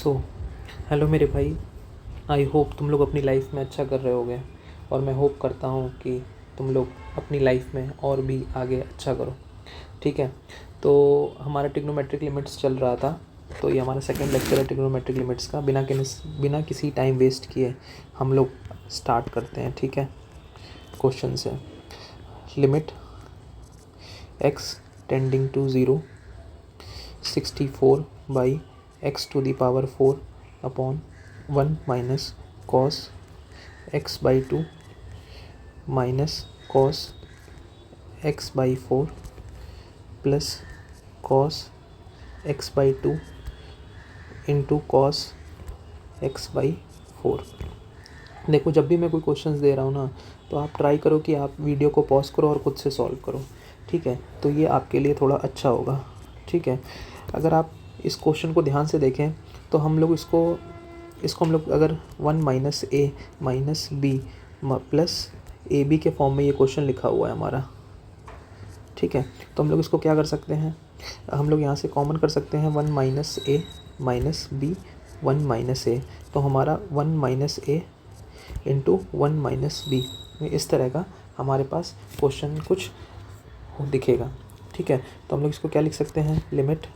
So hello मेरे भाई। I hope तुम लोग अपनी लाइफ में अच्छा कर रहे होगे और मैं होप करता हूँ कि तुम लोग अपनी लाइफ में और भी आगे अच्छा करो। ठीक है, तो हमारा ट्रिग्नोमेट्रिक लिमिट्स चल रहा था, तो ये हमारा सेकंड लेक्चर है ट्रिग्नोमेट्रिक लिमिट्स का। बिना किसी टाइम वेस्ट किए हम लोग स्टार्ट करते हैं। ठीक है, क्वेश्चन से limit x tending to 0 64/x⁴ upon 1 minus cos x/2 minus cos x/4 plus cos x/2 into cos x/4। देखो, जब भी मैं कोई क्वेश्चंस दे रहा हूँ ना, तो आप ट्राई करो कि आप वीडियो को पॉज करो और खुद से सॉल्व करो। ठीक है, तो ये आपके लिए थोड़ा अच्छा होगा। ठीक है, अगर आप इस क्वेश्चन को ध्यान से देखें तो हम लोग इसको हम लोग अगर 1 minus A minus B plus A B के फॉर्म में ये क्वेश्चन लिखा हुआ है हमारा। ठीक है, तो हम लोग इसको क्या कर सकते हैं, हम लोग यहाँ से कॉमन कर सकते हैं 1 minus A minus B 1 minus ए, तो हमारा 1 माइनस ए इंटू 1 माइनस बी में इस तरह का हमारे पास क्वेश्चन कुछ दिखेगा। ठीक है, तो हम लोग इसको क्या लिख सकते हैं, limit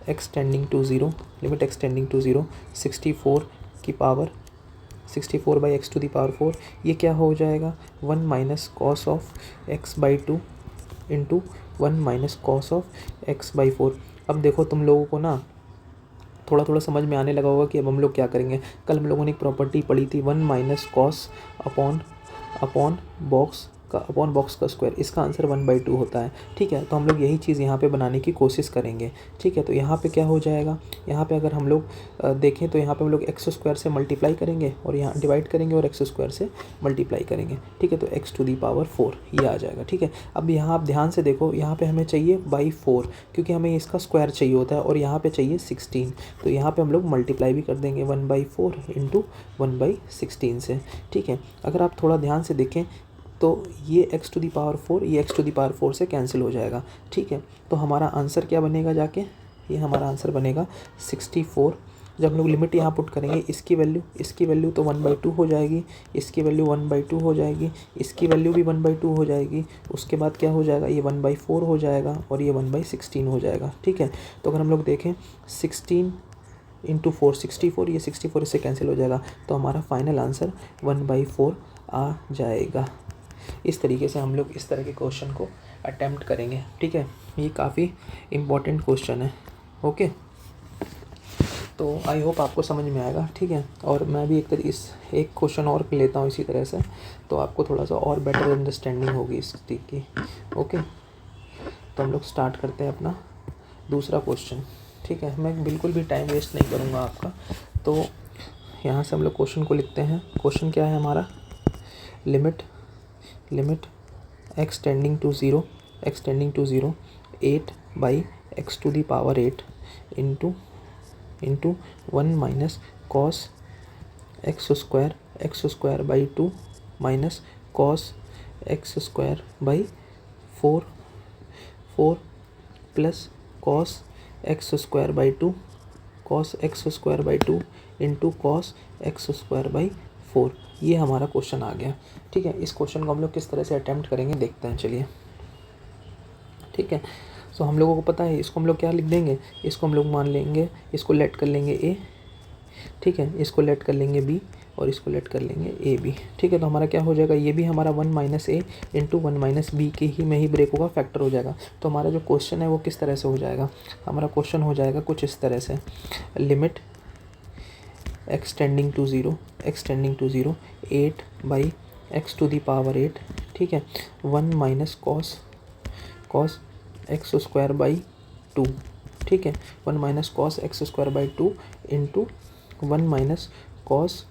x tending to 0 64/x⁴ ये क्या हो जाएगा, 1 minus cos of x/2 into 1 minus cos of x/4। अब देखो, तुम लोगों को ना थोड़ा थोड़ा समझ में आने लगा होगा कि अब हम लोग क्या करेंगे। कल हम लोगों ने एक प्रॉपर्टी पढ़ी थी, 1 माइनस कॉस अपॉन बॉक्स का स्क्वायर, इसका आंसर 1/2 होता है। ठीक है, तो हम लोग यही चीज़ यहाँ पे बनाने की कोशिश करेंगे। ठीक है, तो यहाँ पे क्या हो जाएगा, यहाँ पे अगर हम लोग देखें तो यहाँ पे हम लोग x² से मल्टीप्लाई करेंगे और यहाँ डिवाइड करेंगे और x² से मल्टीप्लाई करेंगे। ठीक है, तो x⁴ ये आ जाएगा। ठीक है, अब यहाँ आप ध्यान से देखो, यहाँ पे हमें चाहिए बाई 4, क्योंकि हमें इसका स्क्वायर चाहिए होता है और यहाँ पे चाहिए 16, तो यहाँ पे हम लोग मल्टीप्लाई भी कर देंगे 1/4 इंटू 1/16 से। ठीक है, अगर आप थोड़ा ध्यान से देखें तो ये x⁴ से कैंसिल हो जाएगा। ठीक है, तो हमारा आंसर क्या बनेगा, जाके ये हमारा आंसर बनेगा 64। जब हम लोग लिमिट यहाँ पुट करेंगे, इसकी वैल्यू तो 1/2 हो जाएगी, इसकी वैल्यू 1/2 हो जाएगी, इसकी वैल्यू भी 1/2 हो जाएगी। उसके बाद क्या हो जाएगा, ये 1/4 हो जाएगा और ये 1/16 हो जाएगा। ठीक है, तो अगर हम लोग देखें 16 इंटू 4 64, ये 64 इससे कैंसिल हो जाएगा, तो हमारा फाइनल आंसर 1/4 आ जाएगा। इस तरीके से हम लोग इस तरह के क्वेश्चन को अटेम्प्ट करेंगे। ठीक है, ये काफ़ी इम्पॉर्टेंट क्वेश्चन है। ओके, तो आई होप आपको समझ में आएगा। ठीक है, और मैं भी एक क्वेश्चन और लेता हूँ इसी तरह से, तो आपको थोड़ा सा और बेटर अंडरस्टैंडिंग होगी इस चीज़ की। ओके, तो हम लोग स्टार्ट करते हैं अपना दूसरा क्वेश्चन। ठीक है, मैं बिल्कुल भी टाइम वेस्ट नहीं करूँगा आपका। तो यहाँ से हम लोग क्वेश्चन को लिखते हैं। क्वेश्चन क्या है हमारा, limit x tending to 0 8/x⁴ into 1 minus cos x² minus cos x²/4 plus cos x² into cos x²/4। ये हमारा क्वेश्चन आ गया। ठीक है, इस क्वेश्चन को हम लोग किस तरह से अटेम्प्ट करेंगे देखते हैं, चलिए। ठीक है, सो हम लोगों को पता है, इसको हम लोग क्या लिख देंगे, इसको हम लोग मान लेंगे, इसको लेट कर लेंगे a। ठीक है, इसको लेट कर लेंगे b और इसको लेट कर लेंगे ए बी। ठीक है, तो हमारा क्या हो जाएगा, ये भी हमारा 1 माइनस ए इंटू 1 माइनस बी के ही में ही ब्रेक होगा, फैक्टर हो जाएगा। तो हमारा जो क्वेश्चन है वो किस तरह से हो जाएगा, हमारा क्वेश्चन हो जाएगा कुछ इस तरह से, limit x tending to 0 8/x⁴। ठीक है, 1 माइनस कॉस x²/2। ठीक है, 1 minus cos x²/2 into 1 minus cos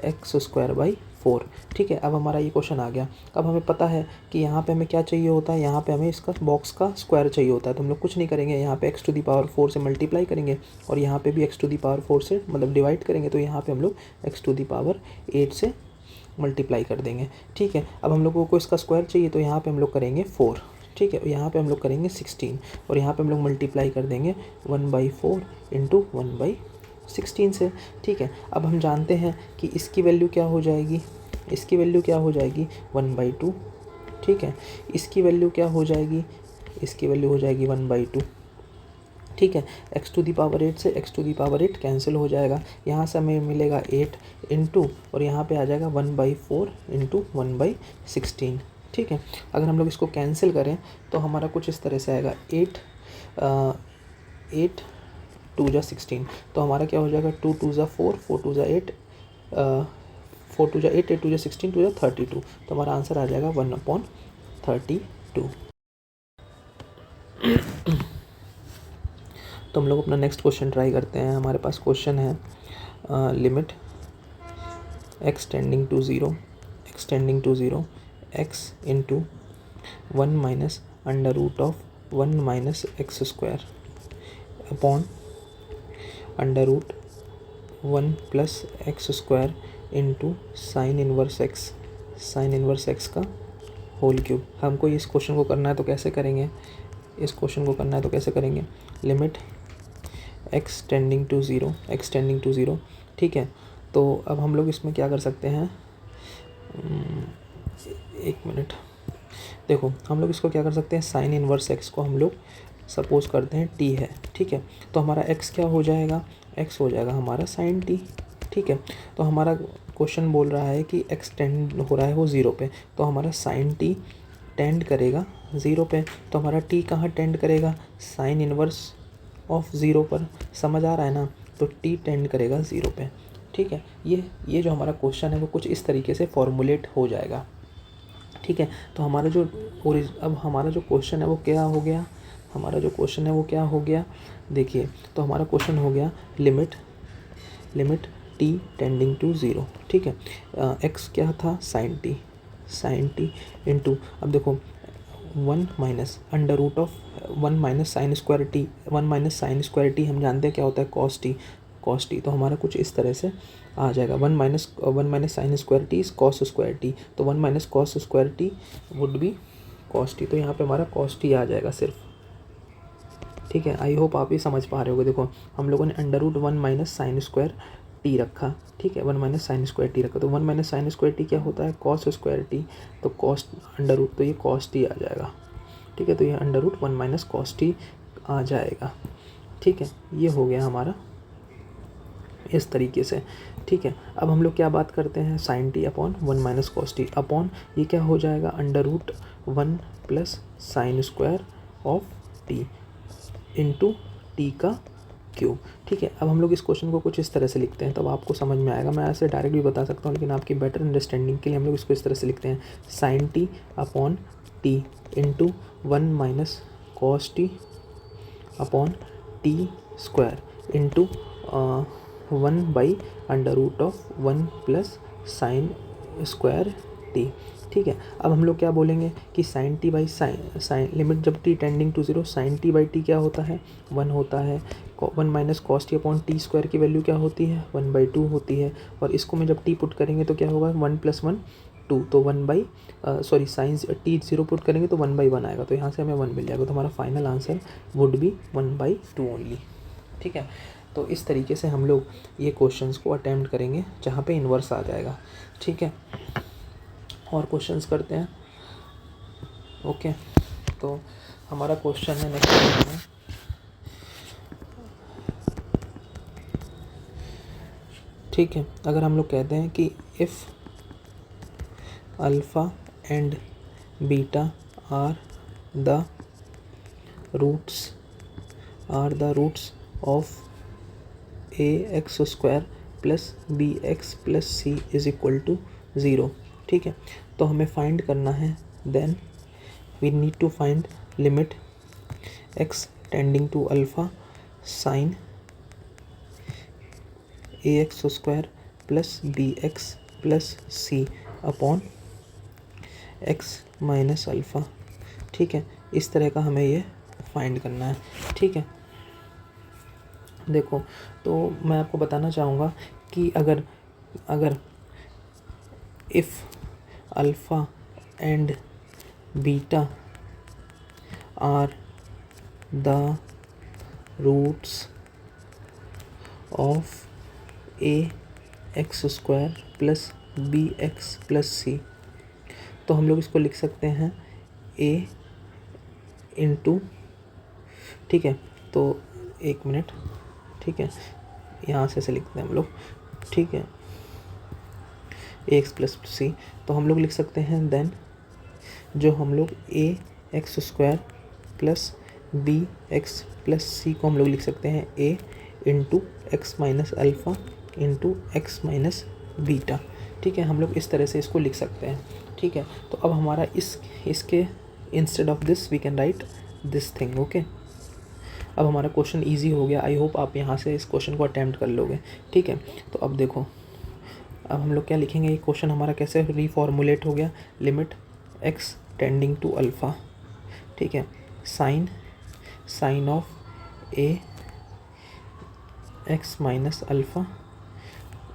x²/4। ठीक है, अब हमारा ये क्वेश्चन आ गया। अब हमें पता है कि यहाँ पे हमें क्या चाहिए होता है, यहाँ पे हमें इसका बॉक्स का स्क्वायर चाहिए होता है। तो हम लोग कुछ नहीं करेंगे, यहाँ पे x⁴ से मल्टीप्लाई करेंगे और यहाँ पे भी x⁴ से मतलब डिवाइड करेंगे, तो यहाँ पे हम लोग x⁸ से मल्टीप्लाई कर देंगे। ठीक है, अब हम लोगों को इसका स्क्वायर चाहिए, तो यहाँ पे हम लोग करेंगे 4। ठीक है। यहाँ पे हम लोग करेंगे 16 और यहाँ पे हम लोग मल्टीप्लाई कर देंगे 1/4 इंटू 1/16 से, ठीक है। अब हम जानते हैं कि इसकी वैल्यू क्या हो जाएगी, इसकी वैल्यू क्या हो जाएगी 1/2, ठीक है। इसकी वैल्यू क्या हो जाएगी, इसकी वैल्यू हो जाएगी 1/2, ठीक है। x⁸ से x⁸ कैंसिल हो जाएगा, यहाँ से हमें मिलेगा 8 इंटू और यहाँ पे आ जाएगा 1/4 इंटू 1/16, ठीक है। अगर हम लोग इसको कैंसिल करें तो हमारा कुछ इस तरह से आएगा 8 2 जा 16, तो हमारा क्या हो जाएगा 2 2 जा 4 4 2 जा 8 4 2 जा 8 8 2 जा 16 2 जा 32, तो हमारा आंसर आ जाएगा 1/32। तो हम लोग अपना नेक्स्ट क्वेश्चन ट्राई करते हैं। हमारे पास क्वेश्चन है limit x tending to zero x into 1 minus under root of 1 minus x square upon under root 1 plus x square into sine inverse x का होल क्यूब। हमको इस क्वेश्चन को करना है तो कैसे करेंगे, इस क्वेश्चन को करना है तो कैसे करेंगे, limit x tending to zero, ठीक है। तो अब हम लोग इसमें क्या कर सकते हैं, एक मिनट, देखो हम लोग इसको क्या कर सकते हैं, साइन इनवर्स x को हम लोग सपोज करते हैं t है, ठीक है। तो हमारा x क्या हो जाएगा, x हो जाएगा हमारा साइन t, ठीक है। तो हमारा क्वेश्चन बोल रहा है कि x टेंड हो रहा है वो 0 पे, तो हमारा साइन t टेंड करेगा 0 पे, तो हमारा t कहाँ टेंड करेगा, साइन इनवर्स ऑफ 0 पर, समझ आ रहा है ना, तो t टेंड करेगा 0 पे, ठीक है। ये जो हमारा क्वेश्चन है वो कुछ इस तरीके से फॉर्मुलेट हो जाएगा, ठीक है। तो हमारा जो अब हमारा जो क्वेश्चन है वो क्या हो गया, हमारा जो क्वेश्चन है वो क्या हो गया, देखिए तो हमारा क्वेश्चन हो गया लिमिट t टेंडिंग टू 0, ठीक है। x क्या था, साइन t इंटू, अब देखो 1 minus under root of 1 minus sine square t, हम जानते हैं क्या होता है कॉस टी, तो हमारा कुछ इस तरह से आ जाएगा 1 minus sine square T is cos square T, तो 1 minus cos square T would be cos T, तो यहाँ पे हमारा कॉस टी आ जाएगा सिर्फ, ठीक है। आई होप आप ये समझ पा रहे होगे। देखो हम लोगों ने under root 1 minus sine square t रखा, ठीक है, 1 माइनस साइन स्क्वायर टी रखा, तो 1 माइनस साइन स्क्वायर टी क्या होता है, कॉस स्क्वायर टी, तो कॉस अंडर रूट, तो ये कॉस टी आ जाएगा, ठीक है। तो ये under root 1 minus cos t आ जाएगा, ठीक है। ये हो गया हमारा इस तरीके से, ठीक है। अब हम लोग क्या बात करते हैं, sine t upon 1 minus cos t upon ये क्या हो जाएगा, under root 1 plus sine square of t into t का क्यूब, ठीक है। अब हम लोग इस क्वेश्चन को कुछ इस तरह से लिखते हैं, तब आपको समझ में आएगा। मैं ऐसे डायरेक्ट भी बता सकता हूँ, लेकिन आपकी बेटर अंडरस्टैंडिंग के लिए हम लोग इसको इस तरह से लिखते हैं, sine t upon t into 1 minus cos t upon t square into 1 by under root of 1 plus sine square t, ठीक है। अब हम लोग क्या बोलेंगे कि sine t by sine limit जब t tending to 0, sine t by t क्या होता है, 1 होता है, 1 minus cos t upon t square की वैल्यू क्या होती है, 1/2 होती है, और इसको में जब टी पुट करेंगे तो क्या होगा, 1 + 1 2, तो साइन टी 0 पुट करेंगे तो 1/1 आएगा, तो यहाँ से हमें 1 मिल जाएगा, तो हमारा final answer would be 1/2 only, ठीक है। तो इस तरीके से हम लोग ये क्वेश्चंस को अटेम्प्ट करेंगे जहाँ पे इन्वर्स आ जाएगा, ठीक है। और क्वेश्चंस करते हैं, ओके। तो हमारा क्वेश्चन है नेक्स्ट क्वेश्चन है, ठीक है। अगर हम लोग कहते हैं कि if alpha and beta are the roots of ax square plus b x plus c is equal to 0, ठीक है। तो हमें फाइंड करना है, then we need to find limit x tending to alpha sine ax square plus b x plus c upon x minus alpha, ठीक है। इस तरह का हमें ये फाइंड करना है, ठीक है। देखो तो मैं आपको बताना चाहूँगा कि अगर if alpha and beta are the roots of a x square plus b x plus c. तो हम लोग इसको लिख सकते हैं ए इंटू, ठीक है, तो एक मिनट, ठीक है, यहाँ से लिखते हैं हम लोग, ठीक है, ए एक्स प्लस सी। तो हम लोग लिख सकते हैं देन जो हम लोग a x square plus b x plus c को हम लोग लिख सकते हैं a into x minus alpha into x minus beta. ठीक है, हम लोग इस तरह से इसको लिख सकते हैं। ठीक है, तो अब हमारा इसके instead of this we can write this thing. Okay, अब हमारा क्वेश्चन इजी हो गया। आई होप आप यहाँ से इस क्वेश्चन को अटैम्प्ट कर लोगे। ठीक है, तो अब देखो, अब हम लोग क्या लिखेंगे, ये क्वेश्चन हमारा कैसे रीफॉर्मुलेट हो गया। Limit x tending to alpha, ठीक है, sine of a x minus alpha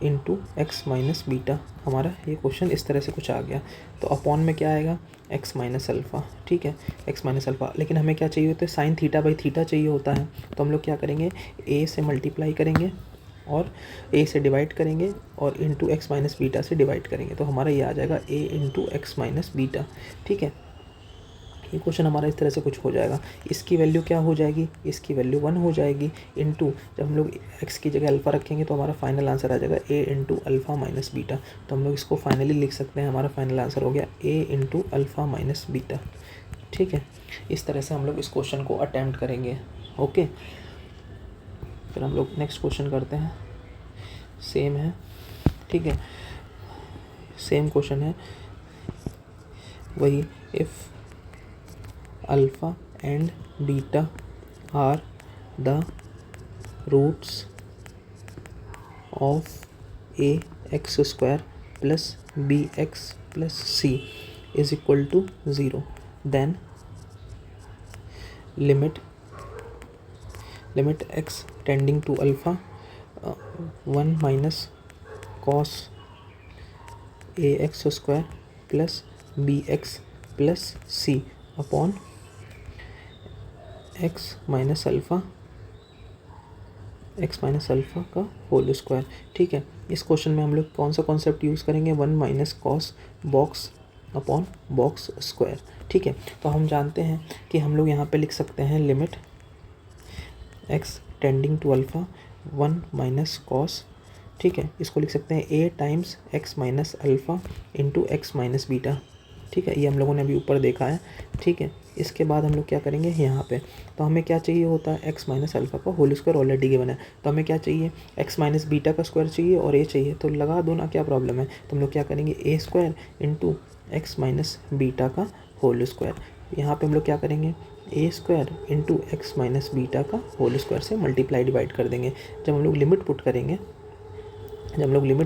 into x minus beta. हमारा ये क्वेश्चन इस तरह से कुछ आ गया। तो अपॉन में क्या आएगा, एक्स माइनस अल्फ़ा। ठीक है, एक्स माइनस अल्फ़ा, लेकिन हमें क्या चाहिए होता है, साइन थीटा बाई थीटा चाहिए होता है। तो हम लोग क्या करेंगे, ए से मल्टीप्लाई करेंगे और ए से डिवाइड करेंगे और इंटू एक्स माइनस बीटा से डिवाइड करेंगे। तो हमारा ये आ जाएगा ए इंटू एक्स माइनस बीटा। ठीक है, ये क्वेश्चन हमारा इस तरह से कुछ हो जाएगा। इसकी वैल्यू क्या हो जाएगी, इसकी वैल्यू 1 हो जाएगी इंटू, जब हम लोग x की जगह अल्फ़ा रखेंगे तो हमारा फाइनल आंसर आ जाएगा a into alpha minus beta. तो हम लोग इसको फाइनली लिख सकते हैं, हमारा फाइनल आंसर हो गया a into alpha minus beta. ठीक है, इस तरह से हम लोग इस क्वेश्चन को अटैम्प्ट करेंगे। ओके, फिर हम लोग नेक्स्ट क्वेश्चन करते हैं। सेम है, ठीक है, सेम क्वेश्चन है वही। If alpha and beta are the roots of a x square plus b x plus c is equal to 0, then limit x tending to alpha 1 minus cos a x square plus b x plus c upon x minus alpha का whole square. ठीक है, इस question में हम लोग कौन सा concept use करेंगे, 1 minus cos box upon box square. ठीक है, तो हम जानते हैं कि हम लोग यहाँ पे लिख सकते हैं limit x tending to alpha 1 minus cos, ठीक है, इसको लिख सकते हैं a times x minus alpha into x minus beta. ठीक है, ये हम लोगों ने अभी ऊपर देखा है। ठीक है, इसके बाद हम लोग क्या करेंगे यहाँ पे, तो हमें क्या चाहिए होता है, एक्स माइनस अल्फ़ा का होल स्क्वायर ऑलरेडी गिवन है। तो हमें क्या चाहिए, एक्स माइनस बीटा का स्क्वायर चाहिए और ए चाहिए, तो लगा दो ना, क्या प्रॉब्लम है। तो हम लोग क्या करेंगे, a square into x minus beta का होल स्क्वायर। यहाँ पे हम लोग क्या करेंगे, a square into x minus beta का होल स्क्वायर से मल्टीप्लाई डिवाइड कर देंगे। जब हम लोग लिमिट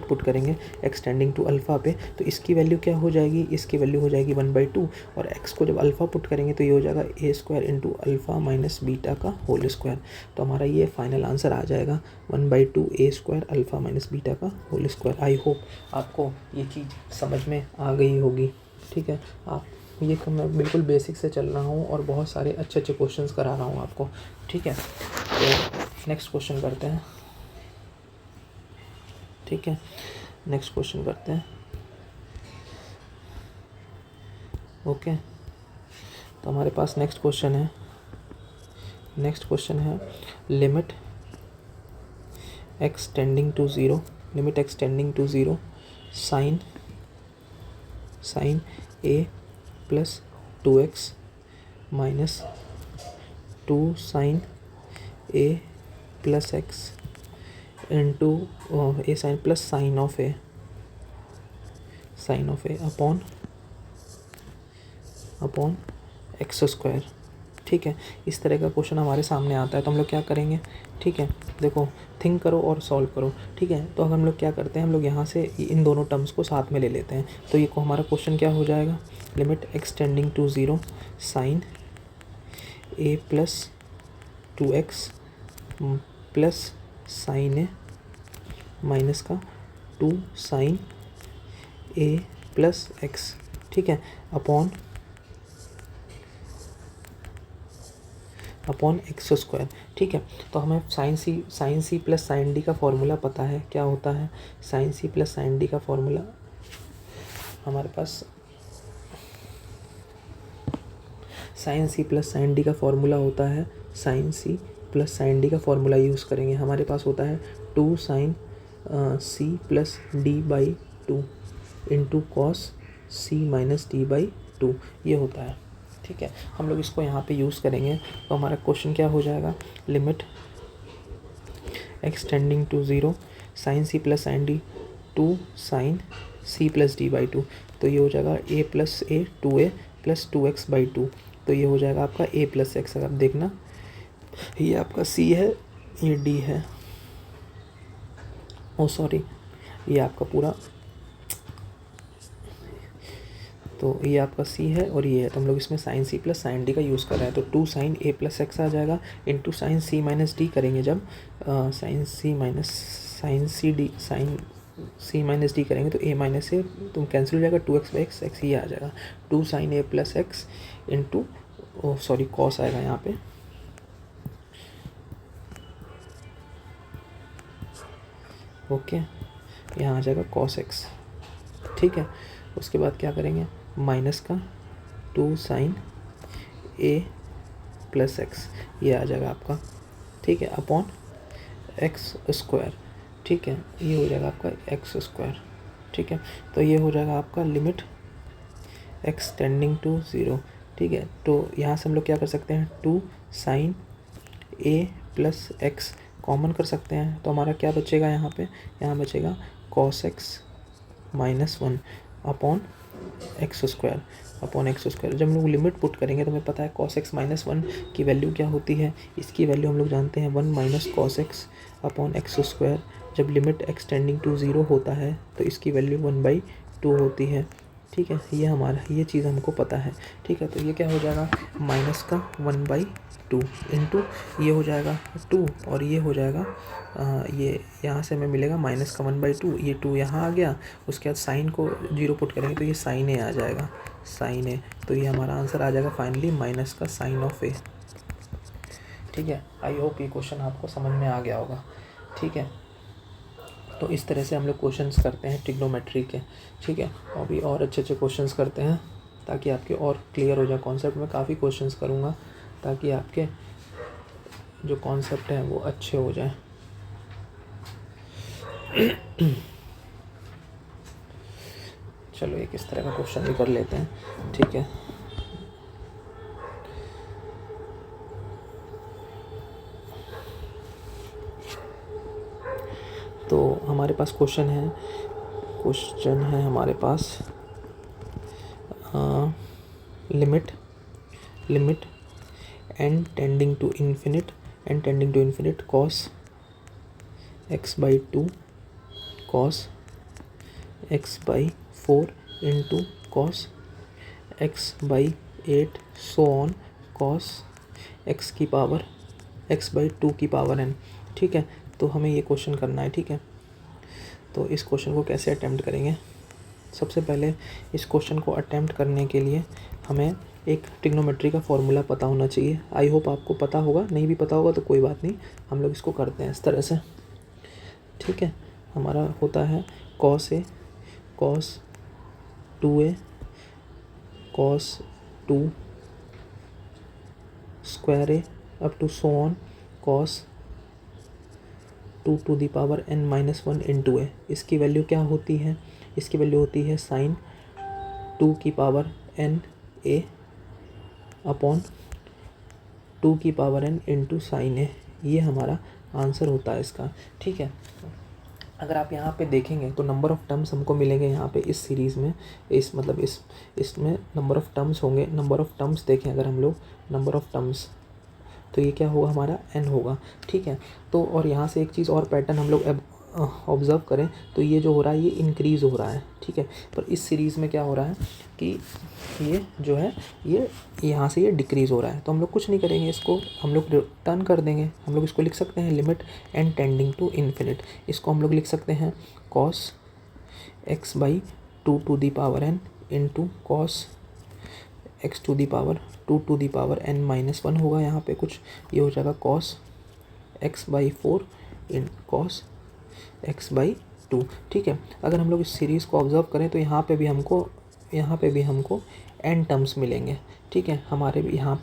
पुट करेंगे एक्स टेंडिंग टू अल्फ़ा पे, तो इसकी वैल्यू क्या हो जाएगी, इसकी वैल्यू हो जाएगी 1/2, और एक्स को जब अल्फ़ा पुट करेंगे तो ये हो जाएगा a square into alpha minus beta का होल स्क्वायर। तो हमारा ये फाइनल आंसर आ जाएगा 1/2 a square alpha minus beta का होल स्क्वायर। आई होप आपको ये चीज़ समझ में आ गई होगी। ठीक है, आप ये मैं बिल्कुल बेसिक से चल रहा हूँ और बहुत सारे अच्छे क्वेश्चंस करा रहा हूँ आपको। ठीक है, तो नेक्स्ट क्वेश्चन करते हैं। ठीक है, नेक्स्ट क्वेश्चन करते हैं। ओके, तो हमारे पास नेक्स्ट क्वेश्चन है limit x tending to zero sine a plus 2x minus 2 sine a plus x into a sine plus sine of a upon x square. ठीक है, इस तरह का क्वेश्चन हमारे सामने आता है तो हम लोग क्या करेंगे। ठीक है, देखो, थिंक करो और सॉल्व करो। ठीक है, तो हम लोग क्या करते हैं, हम लोग यहाँ से इन दोनों टर्म्स को साथ में ले लेते हैं। तो ये को हमारा क्वेश्चन क्या हो जाएगा, limit x tending to 0 sine a plus 2x plus sine a minus का 2 साइन ए प्लस एक्स। ठीक है, अपॉन अपॉन एक्स स्क्वायर। ठीक है, तो हमें sine c plus sine d का फॉर्मूला पता है, क्या होता है sine c plus sine d का फॉर्मूला हमारे पास, sine c plus sine d का फॉर्मूला होता है, sine c plus sine d का फॉर्मूला यूज़ करेंगे, हमारे पास होता है 2 sine c plus d by 2 into cos c minus d by 2 ये होता है। ठीक है, हम लोग इसको यहाँ पे यूज़ करेंगे तो हमारा क्वेश्चन क्या हो जाएगा, limit x tending to 0 sine c plus sine d 2 sine c plus d by 2, तो ये हो जाएगा a plus a 2a plus 2x by 2, तो ये हो जाएगा आपका a प्लस एक्स। अगर आप देखना ये आपका c है, ये d है, ओ सॉरी ये आपका पूरा, तो ये आपका c है और ये है, तो हम लोग इसमें sine c plus sine d का यूज़ कर रहे हैं, तो 2 साइन a प्लस एक्स आ जाएगा into sine c minus d करेंगे जब साइन सी माइनस डी करेंगे तो a माइनस ए तो कैंसिल हो जाएगा, 2x बाई एक्स ये आ जाएगा 2 sine a plus x into sorry cos आएगा यहाँ पे, ओके यहाँ आ जाएगा कॉस एक्स। ठीक है, उसके बाद क्या करेंगे, माइनस का 2 साइन a प्लस एक्स ये आ जाएगा आपका। ठीक है, अपॉन एक्स स्क्वायर। ठीक है, ये हो जाएगा आपका एक्स स्क्वायर। ठीक है, तो ये हो जाएगा आपका लिमिट एक्स टेंडिंग टू 0। ठीक है, तो यहाँ से हम लोग क्या कर सकते हैं, 2 sine a plus x common कर सकते हैं, तो हमारा क्या बचेगा यहाँ पे, यहाँ बचेगा cos x minus 1 upon x square, upon x square. जब हम लोग लिमिट पुट करेंगे तो हमें पता है कॉस एक्स माइनस 1 की वैल्यू क्या होती है, इसकी वैल्यू हम लोग जानते हैं 1 minus cos x upon x square. जब लिमिट एक्स टेंडिंग टू 0 होता है तो इसकी वैल्यू 1/2 होती है। ठीक है, ये हमारा ये चीज़ हमको पता है। ठीक है, तो ये क्या हो जाएगा, माइनस का 1/2 इंटू ये हो जाएगा 2 और ये हो जाएगा ये यहाँ से हमें मिलेगा माइनस का 1/2, ये 2 यहाँ आ गया, उसके बाद साइन को 0 पुट करेंगे तो ये साइन ए आ जाएगा, साइन ए, तो ये हमारा आंसर आ जाएगा फाइनली माइनस का साइन ऑफ ए। ठीक है, आई होप ये क्वेश्चन आपको समझ में आ गया होगा। ठीक है, तो इस तरह से हम लोग क्वेश्चंस करते हैं ट्रिग्नोमेट्री के। ठीक है, अभी और अच्छे क्वेश्चंस करते हैं ताकि आपके और क्लियर हो जाए कॉन्सेप्ट। में काफ़ी क्वेश्चंस करूँगा ताकि आपके जो कॉन्सेप्ट हैं वो अच्छे हो जाएं। चलो एक इस तरह का क्वेश्चन भी कर लेते हैं। ठीक है, तो हमारे पास क्वेश्चन है हमारे पास limit n tending to infinite cos x by 2 cos x by 4 into cos x by 8 so on cos x की पावर x बाई 2 की पावर n। ठीक है, तो हमें ये क्वेश्चन करना है। ठीक है, तो इस क्वेश्चन को कैसे अटेम्प्ट करेंगे, सबसे पहले इस क्वेश्चन को अटेम्प्ट करने के लिए हमें एक ट्रिग्नोमेट्री का फॉर्मूला पता होना चाहिए। आई होप आपको पता होगा, नहीं भी पता होगा तो कोई बात नहीं, हम लोग इसको करते हैं इस तरह से। ठीक है, हमारा होता है cos a cos 2a cos 2 square a up to so on cos 2 to the power n-1 into a. इसकी वैल्यू क्या होती है, इसकी वैल्यू होती है साइन 2 की पावर n a अपॉन 2 की पावर n इंटू साइन ए। ये हमारा आंसर होता है इसका। ठीक है, अगर आप यहाँ पे देखेंगे तो नंबर ऑफ़ टर्म्स हमको मिलेंगे यहाँ पे इस सीरीज़ में, इसमें नंबर ऑफ़ टर्म्स होंगे। नंबर ऑफ़ टर्म्स देखें अगर हम लोग नंबर ऑफ़ टर्म्स, तो ये क्या होगा, हमारा n होगा। ठीक है, तो और यहाँ से एक चीज़ और पैटर्न हम लोग ऑब्ज़र्व करें तो ये जो हो रहा है ये इंक्रीज़ हो रहा है। ठीक है, पर इस सीरीज़ में क्या हो रहा है कि ये जो है ये यहाँ से ये डिक्रीज़ हो रहा है, तो हम लोग कुछ नहीं करेंगे, इसको हम लोग रिटर्न कर देंगे। हम लोग इसको लिख सकते हैं limit n tending to infinite, इसको हम लोग लिख सकते हैं cos x by 2 to the power n into cos x to the power 2 to the power n-1 होगा यहाँ पे कुछ, ये हो जाएगा कॉस x/4 इन कॉस x/2। ठीक है, अगर हम लोग इस सीरीज़ को ऑब्जर्व करें तो यहाँ पे भी हमको n टर्म्स मिलेंगे। ठीक है, हमारे भी यहाँ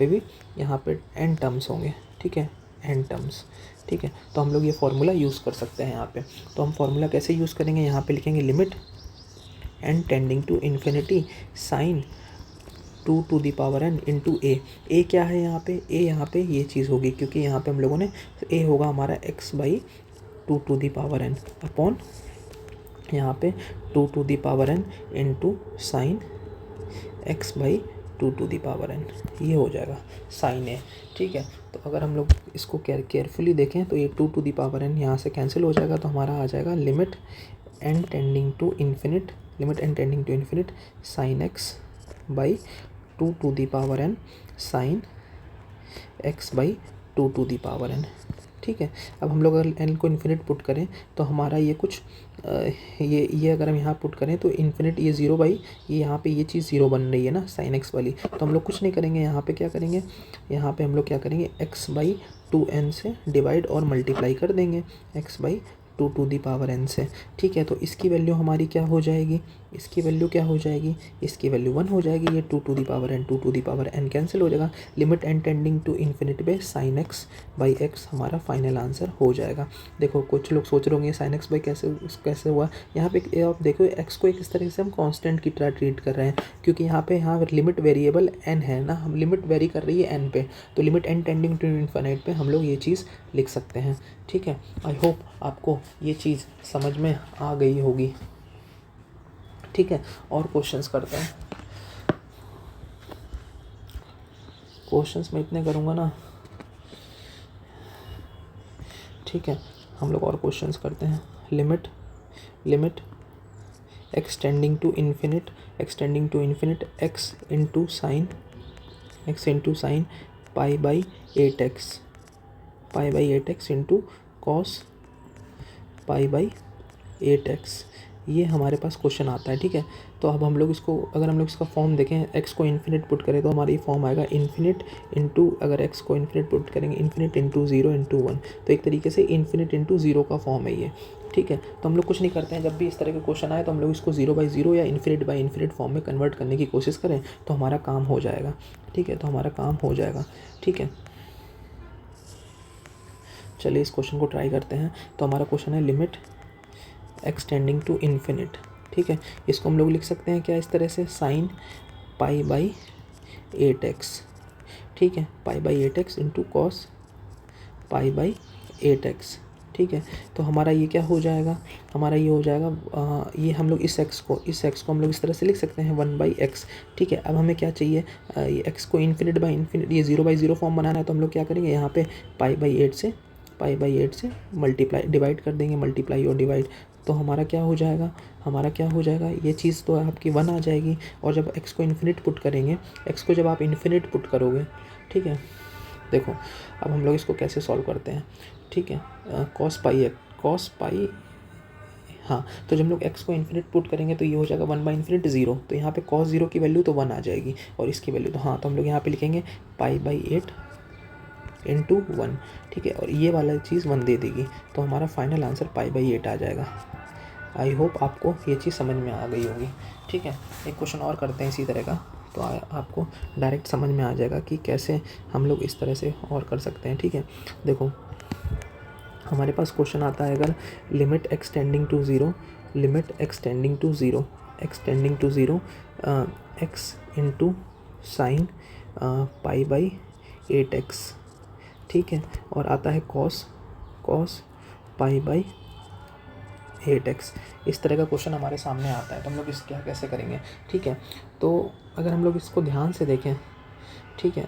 पे n टर्म्स होंगे। ठीक है, n टर्म्स। ठीक है, तो हम लोग ये फार्मूला यूज़ कर सकते हैं यहाँ पे। तो हम फार्मूला कैसे यूज़ करेंगे, यहाँ पे लिखेंगे limit n tending to infinity sine 2 to the power n into a क्या है यहाँ पे, ए यहाँ पे ये चीज़ होगी, क्योंकि यहाँ पे हम लोगों ने ए होगा हमारा x/2 to the power n upon यहाँ पे 2 to the power n into sine x/2 to the power n, ये हो जाएगा साइन ए। ठीक है, तो अगर हम लोग इसको केयरफुली देखें तो ये 2 टू दी पावर n यहाँ से कैंसिल हो जाएगा, तो हमारा आ जाएगा limit n tending to infinite sine x/2 to the power n sine x/2 to the power n। ठीक है, अब हम लोग अगर n को इन्फिनिट पुट करें तो हमारा ये कुछ ये अगर हम यहाँ पुट करें तो इन्फिनिट ये 0 बाई ये यहाँ पे ये चीज़ 0 बन रही है ना साइन x वाली, तो हम लोग कुछ नहीं करेंगे, यहाँ पे क्या करेंगे, यहाँ पे हम लोग क्या करेंगे x/2n से डिवाइड और मल्टीप्लाई कर देंगे x/2 to the power n से। ठीक है, तो इसकी वैल्यू हमारी क्या हो जाएगी, इसकी वैल्यू 1 हो जाएगी। ये 2 to the power n cancel हो जाएगा। Limit n tending to infinity पे साइन x/x हमारा फाइनल आंसर हो जाएगा। देखो कुछ लोग सोच रहे होंगे साइन x बाई कैसे हुआ, यहाँ पे आप देखो x को इस तरह से हम कांस्टेंट की तरह ट्रीट कर रहे हैं, क्योंकि यहाँ लिमिट वेरिएबल n है ना, हम लिमिट वेरी कर रही है n पे, तो limit n tending to infinite पे हम लोग ये चीज़ लिख सकते हैं। ठीक है, आई होप आपको ये चीज़ समझ में आ गई होगी। ठीक है, और क्वेश्चंस करते हैं। क्वेश्चंस मैं इतने करूँगा ना। ठीक है, हम लोग और क्वेश्चंस करते हैं। Limit x tending to infinite x into sine π/8x into cos π/8x, ये हमारे पास क्वेश्चन आता है। ठीक है, तो अब हम लोग इसको अगर हम लोग इसका फॉर्म देखें, x को इन्फिनिट पुट करें तो हमारा ये फॉर्म आएगा इन्फिनिट इंटू, अगर x को इन्फिनिट पुट करेंगे इन्फिनिट इंटू 0 इंटू 1, तो एक तरीके से इन्फिनिट इंटू 0 का फॉर्म है ये। ठीक है, तो हम लोग कुछ नहीं करते हैं, जब भी इस तरह के क्वेश्चन आए तो हम लोग इसको 0/0 या इन्फिनिट फॉर्म में कन्वर्ट करने की कोशिश करें तो हमारा काम हो जाएगा। ठीक है, तो हमारा काम हो जाएगा। ठीक है, चलिए इस क्वेश्चन को ट्राई करते हैं। तो हमारा क्वेश्चन है limit x tending to infinite. ठीक है, इसको हम लोग लिख सकते हैं क्या, इस तरह से साइन π/8x। ठीक है, π/8x इंटू कॉस π/8x। ठीक है, तो हमारा ये क्या हो जाएगा, हमारा ये हो जाएगा ये हम लोग इस x को हम लोग इस तरह से लिख सकते हैं 1/x। ठीक है, अब हमें क्या चाहिए, ये x को इन्फिनिट ये 0/0 फॉर्म बनाना है, तो हम लोग क्या करेंगे, यहाँ पे π/8 से मल्टीप्लाई डिवाइड कर देंगे, मल्टीप्लाई और डिवाइड, तो हमारा क्या हो जाएगा, ये चीज़ तो आपकी 1 आ जाएगी। और जब x को इन्फिनिट पुट करेंगे, x को जब आप इन्फिनिट पुट करोगे, ठीक है, देखो अब हम लोग इसको कैसे सॉल्व करते हैं। ठीक है, कॉस पाई, हाँ, तो जब हम लोग x को इन्फिनिट पुट करेंगे तो ये हो जाएगा 1/∞ 0, तो यहाँ पे cos 0 की वैल्यू तो 1 आ जाएगी और इसकी वैल्यू तो हाँ, तो हम लोग यहाँ पे लिखेंगे π/8 इंटू 1। ठीक है, और ये वाला चीज़ 1 दे देगी, तो हमारा फाइनल आंसर π/8 आ जाएगा। आई होप आपको ये चीज़ समझ में आ गई होगी। ठीक है, एक क्वेश्चन और करते हैं इसी तरह का, तो आपको डायरेक्ट समझ में आ जाएगा कि कैसे हम लोग इस तरह से और कर सकते हैं। ठीक है, देखो हमारे पास क्वेश्चन आता है, अगर limit x tending to 0 x into sine π/8x। ठीक है, और आता है कॉस π/8x। इस तरह का क्वेश्चन हमारे सामने आता है, तो हम लोग इस क्या कैसे करेंगे। ठीक है, तो अगर हम लोग इसको ध्यान से देखें, ठीक है,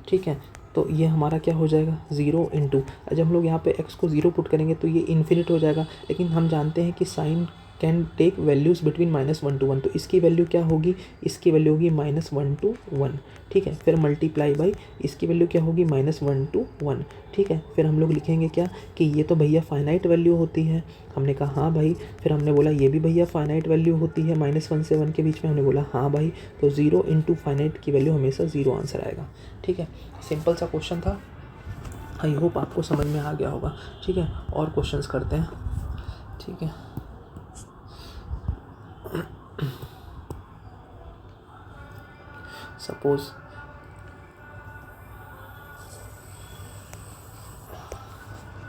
ठीक है, तो ये हमारा क्या हो जाएगा 0 इंटू, जब हम लोग यहाँ पे x को 0 पुट करेंगे तो ये इन्फिनिट हो जाएगा, लेकिन हम जानते हैं कि sine can take values between -1 to 1, तो इसकी वैल्यू क्या होगी, इसकी वैल्यू होगी -1 to 1, ठीक है। फिर मल्टीप्लाई बाई इसकी वैल्यू क्या होगी, -1 to 1, ठीक है। फिर हम लोग लिखेंगे क्या कि ये तो भैया फाइनाइट वैल्यू होती है, हमने कहा हाँ भाई। फिर हमने बोला ये भी भैया फाइनाइट वैल्यू होती है, -1 से 1 के बीच में, हमने बोला हाँ भाई। तो 0 इंटू फाइनाइट की वैल्यू हमेशा 0 आंसर आएगा, ठीक है। सिंपल सा क्वेश्चन था, आई होप आपको समझ में आ गया होगा, ठीक है। और क्वेश्चंस करते हैं, ठीक है। सपोज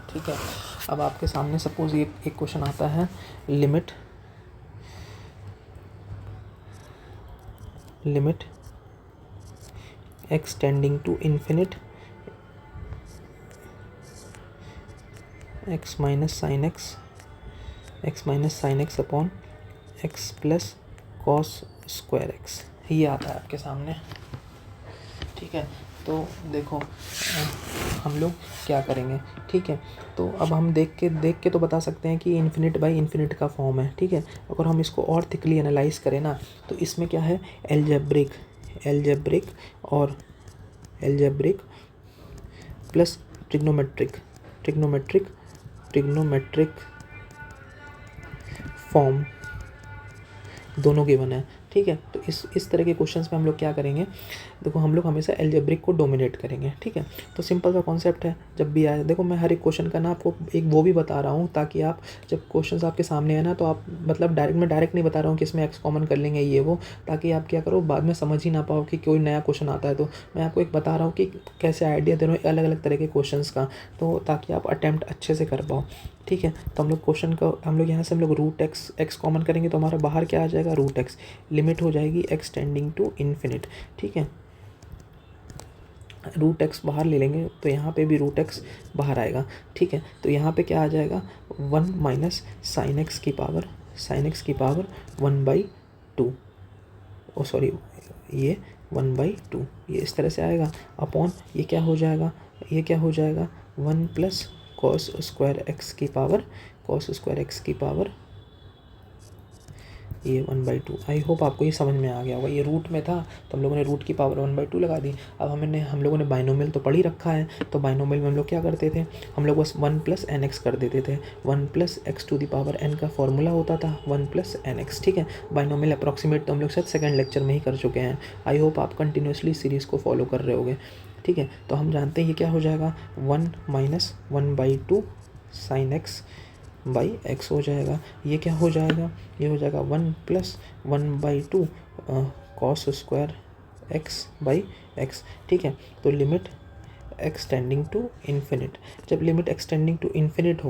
ठीक है, अब आपके सामने सपोज ये एक क्वेश्चन आता है, limit x tending to infinite x minus sine x upon x plus cos square x, ये आता है आपके सामने, ठीक है। तो देखो हम लोग क्या करेंगे, ठीक है। तो अब हम देख के तो बता सकते हैं कि इन्फिनिट बाई इन्फिनिट का फॉर्म है, ठीक है। अगर हम इसको और थिकली एनालाइज करें ना, तो इसमें क्या है, एलजेब्रिक प्लस ट्रिग्नोमेट्रिक फॉर्म दोनों गिवन है, ठीक है। तो इस तरह के क्वेश्चंस में हम लोग क्या करेंगे, देखो हम लोग हमेशा एल्जेब्रिक को डोमिनेट करेंगे, ठीक है। तो सिंपल सा कॉन्सेप्ट है, जब भी आए, देखो मैं हर एक क्वेश्चन का ना आपको एक वो भी बता रहा हूँ, ताकि आप जब क्वेश्चंस आपके सामने है ना, तो आप मतलब डायरेक्ट नहीं बता रहा हूँ कि इसमें एक्स कॉमन कर लेंगे ये वो, ताकि आप क्या करो बाद में समझ ही ना पाओ कि कोई नया क्वेश्चन आता है। तो मैं आपको एक बता रहा हूँ कि कैसे आइडिया दे रहा हूँ अलग अलग तरह के क्वेश्चंस का, तो ताकि आप अटैम्प्ट अच्छे से कर पाओ, ठीक है। तो हम लोग क्वेश्चन का हम लोग यहाँ से हम लोग रूट एक्स कॉमन करेंगे, तो हमारा बाहर क्या आ जाएगा, रूट एक्स। लिमिट हो जाएगी एक्स टेंडिंग टू इन्फिनिट, ठीक है। रूट एक्स बाहर ले लेंगे तो यहाँ पे भी रूट एक्स बाहर आएगा, ठीक है। तो यहाँ पे क्या आ जाएगा, 1 माइनस साइन एक्स की पावर 1/2, ओ सॉरी ये 1/2, ये इस तरह से आएगा, अपॉन ये क्या हो जाएगा, 1 प्लस कॉस स्क्वायर एक्स की पावर ये 1/2। आई होप आपको ये समझ में आ गया होगा। ये रूट में था तो हम लोगों ने रूट की पावर 1/2 लगा दी। अब हम लोगों ने बाइनोमियल तो पढ़ ही रखा है, तो बाइनोमियल में हम लोग क्या करते थे, हम लोग बस 1 प्लस एन एक्स कर देते थे। 1 plus x to the power n का फॉर्मूला होता था 1 प्लस एन एक्स, ठीक है। बाइनोमियल अप्रॉक्सीमेट तो हम लोग शायद सेकंड लेक्चर में ही कर चुके हैं। आई होप आप कंटिन्यूसली सीरीज़ को फॉलो कर रहे होगे, ठीक है। तो हम जानते हैं ये क्या हो जाएगा, 1 minus 1/2 sine x by x हो जाएगा। ये क्या हो जाएगा, ये हो जाएगा 1 plus 1/2 cos square x by x, ठीक है। तो लिमिट एक्सटेंडिंग टू इन्फिनिट, जब लिमिट एक्सटेंडिंग टू इन्फिनिट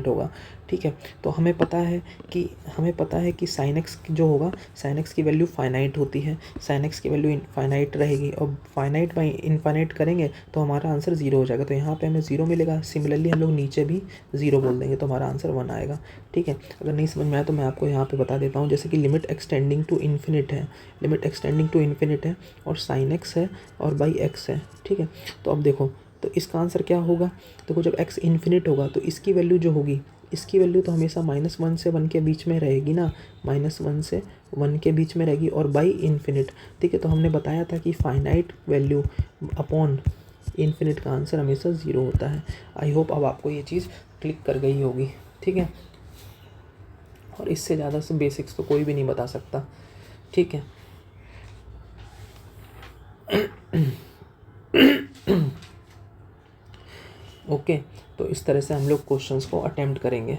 होगा, ठीक है। तो हमें पता है कि साइन एक्स जो होगा, साइन एक्स की वैल्यू फाइनाइट होती है, साइन एक्स की वैल्यू इनफाइनाइट रहेगी, और फाइनाइट बाई इनफाइनाइट करेंगे तो हमारा आंसर 0 हो जाएगा। तो यहाँ पे हमें 0 मिलेगा। सिमिलरली हम लोग नीचे भी 0 बोल देंगे तो हमारा आंसर 1 आएगा, ठीक है। अगर नहीं समझ में आया तो मैं आपको यहाँ पे बता देता हूँ, जैसे कि लिमिट एक्सटेंडिंग टू इन्फिनिट है और साइन एक्स है और बाई एक्स है, ठीक है। तो अब देखो, तो इसका आंसर क्या होगा, देखो जब x इन्फिनिट होगा तो इसकी वैल्यू जो होगी, इसकी वैल्यू तो हमेशा -1 से 1 के बीच में रहेगी ना, -1 से 1 के बीच में रहेगी और बाई इन्फिनिट, ठीक है। तो हमने बताया था कि फाइनाइट वैल्यू अपॉन इन्फिनिट का आंसर हमेशा 0 होता है। आई होप अब आपको ये चीज़ क्लिक कर गई होगी, ठीक है। और इससे ज़्यादा से बेसिक्स तो कोई भी नहीं बता सकता, ठीक है। ओके, तो इस तरह से हम लोग क्वेश्चंस को अटेम्प्ट करेंगे।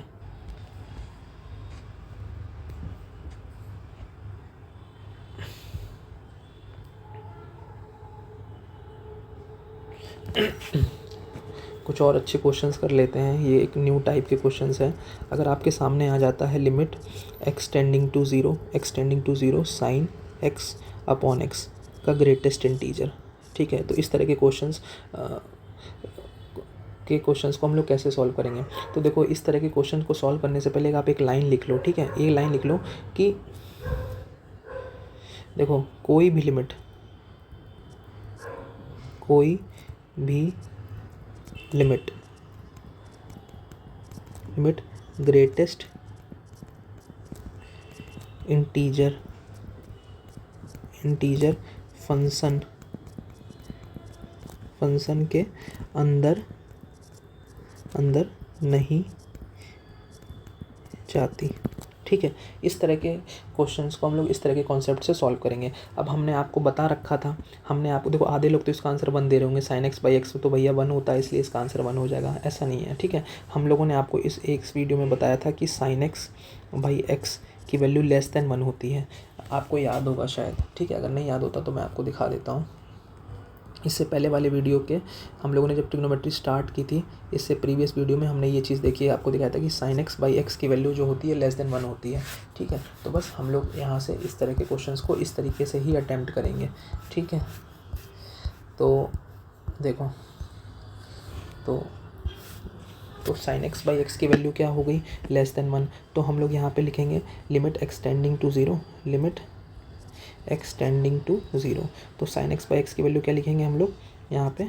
कुछ और अच्छे क्वेश्चंस कर लेते हैं। ये एक न्यू टाइप के क्वेश्चंस हैं। अगर आपके सामने आ जाता है limit x tending to zero sine x upon x का ग्रेटेस्ट इंटीजर, ठीक है। तो इस तरह के क्वेश्चंस को हम लोग कैसे सॉल्व करेंगे। तो देखो, इस तरह के क्वेश्चन को सॉल्व करने से पहले आप एक लाइन लिख लो, ठीक है। एक लाइन लिख लो कि देखो कोई भी लिमिट ग्रेटेस्ट इंटीजर फंक्शन के अंदर नहीं जाती। ठीक है, इस तरह के क्वेश्चंस को हम लोग इस तरह के कॉन्सेप्ट से सॉल्व करेंगे। अब हमने आपको बता रखा था, हमने आपको देखो, आधे लोग तो इसका आंसर 1 दे रहे होंगे, sin x बाई एक्स तो भैया 1 होता है इसलिए इसका आंसर 1 हो जाएगा, ऐसा नहीं है। ठीक है, हम लोगों ने आपको इस एक वीडियो में बताया था कि sin x बाई एक्स की वैल्यू लेस देन 1 होती है, आपको याद होगा शायद। ठीक है, अगर नहीं याद होता तो मैं आपको दिखा देता हूँ। इससे पहले वाले वीडियो के हम लोगों ने जब ट्रिग्नोमेट्री स्टार्ट की थी, इससे प्रीवियस वीडियो में हमने ये चीज़ देखी है, आपको दिखाया था कि sin x बाई एक्स की वैल्यू जो होती है लेस देन 1 होती है। ठीक है, तो बस हम लोग यहाँ से इस तरह के क्वेश्चंस को इस तरीके से ही अटैम्प्ट करेंगे। ठीक है, तो देखो, तो sin x बाई एक्स की वैल्यू क्या हो गई, लेस देन 1। तो हम लोग यहाँ पे लिखेंगे लिमिट एक्सटेंडिंग टू ज़ीरो, तो sin x बाई एक्स की वैल्यू क्या लिखेंगे हम लोग यहाँ पे,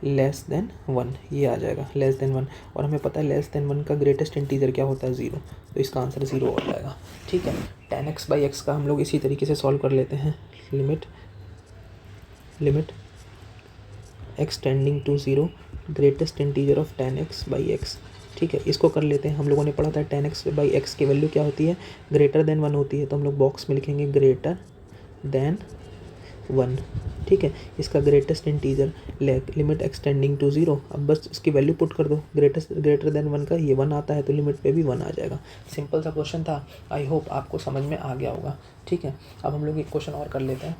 लेस देन 1, ये आ जाएगा लेस देन 1। और हमें पता है लेस देन 1 का ग्रेटेस्ट इंटीजर क्या होता है, 0, तो इसका आंसर 0 हो जाएगा। ठीक है, tan x बाई एक्स का हम लोग इसी तरीके से सॉल्व कर लेते हैं, limit x tending to 0 greatest integer of tan x by x. ठीक है, इसको कर लेते हैं। हम लोगों ने पढ़ा था tan x बाई एक्स की वैल्यू क्या होती है, ग्रेटर देन 1 होती है, तो हम लोग बॉक्स में लिखेंगे ग्रेटर देन 1। ठीक है, इसका greatest integer limit x tending to 0, अब बस इसकी वैल्यू पुट कर दो, ग्रेटर देन 1 का ये 1 आता है तो लिमिट पे भी 1 आ जाएगा। सिंपल सा क्वेश्चन था, आई होप आपको समझ में आ गया होगा। ठीक है, अब हम लोग एक क्वेश्चन और कर लेते हैं,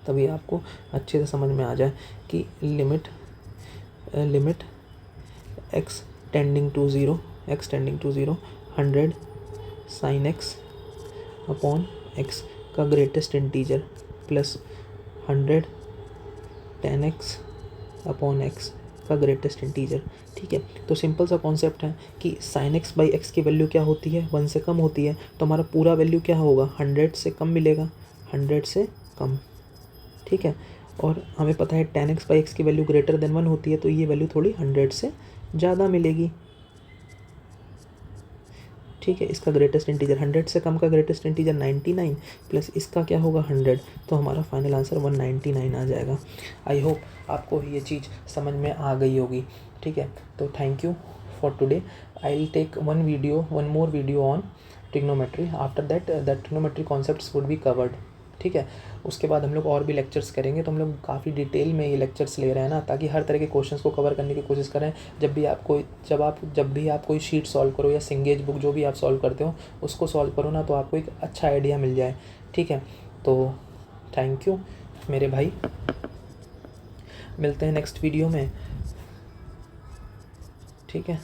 तभी आपको अच्छे से समझ में आ जाए कि limit x tending to zero 100 sin x upon x का greatest integer plus 100 tan x upon x का ग्रेटेस्ट इंटीजर। ठीक है, तो सिंपल सा कॉन्सेप्ट है कि sin x बाई एक्स की वैल्यू क्या होती है, 1 से कम होती है, तो हमारा पूरा वैल्यू क्या होगा, 100 से कम मिलेगा, 100 से कम। ठीक है, और हमें पता है tan x बाई एक्स की वैल्यू ग्रेटर देन 1 होती है, तो ये वैल्यू थोड़ी 100 से ज़्यादा मिलेगी। ठीक है, इसका ग्रेटेस्ट इंटीजर 100 से कम का ग्रेटेस्ट इंटीजर 99 प्लस इसका क्या होगा 100, तो हमारा फाइनल आंसर 199 आ जाएगा। आई होप आपको ये चीज़ समझ में आ गई होगी। ठीक है, तो thank you for today. I will take one more video on trigonometry, after that the trigonometry concepts would be covered. ठीक है, उसके बाद हम लोग और भी लेक्चर्स करेंगे, तो हम लोग काफ़ी डिटेल में ये लेक्चर्स ले रहे हैं ना, ताकि हर तरह के क्वेश्चंस को कवर करने की कोशिश करें। जब भी आप कोई शीट सॉल्व करो या सिंगेज बुक जो भी आप सॉल्व करते हो उसको सॉल्व करो ना, तो आपको एक अच्छा आइडिया मिल जाए। ठीक है, तो थैंक यू मेरे भाई, मिलते हैं नेक्स्ट वीडियो में। ठीक है।